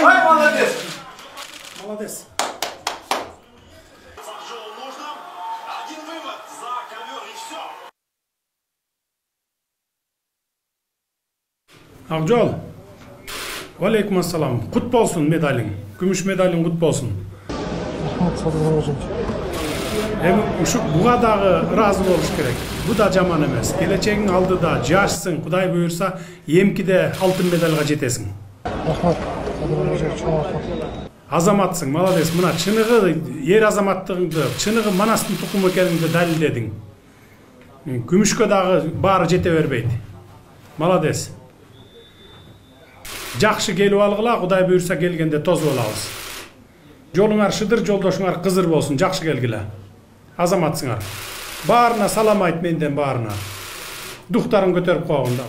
Ай, молодец! Молодец. Один вывод за ковер и все. Ақжол. Алейкум ассалам. Құт болсын медалің. Күміш медалің құт болсын. Бұға дағы разы болуш керек. Бұ да жаман емес. Келечегің алдыда жашсың, Құдай бұйырса, емкіде алтын медальға жетесің. Азаматсың, молодец. Мына чынығы ер азаматтығыңды, чынығы Манастың тұқымы екеніңді дәлелдедің. Күмішке дағы бары жете бербейді. Молодец. Жақшы келіп алғыла, Құдай бұйырса келгенде тоз болабыз. Жолыңар шыдыр, жолдошыңар қызыр болсын, жақшы келгілі. Азаматсыңар. Барына салам айт менден барына. Дұқтарын көтеріп қоғында.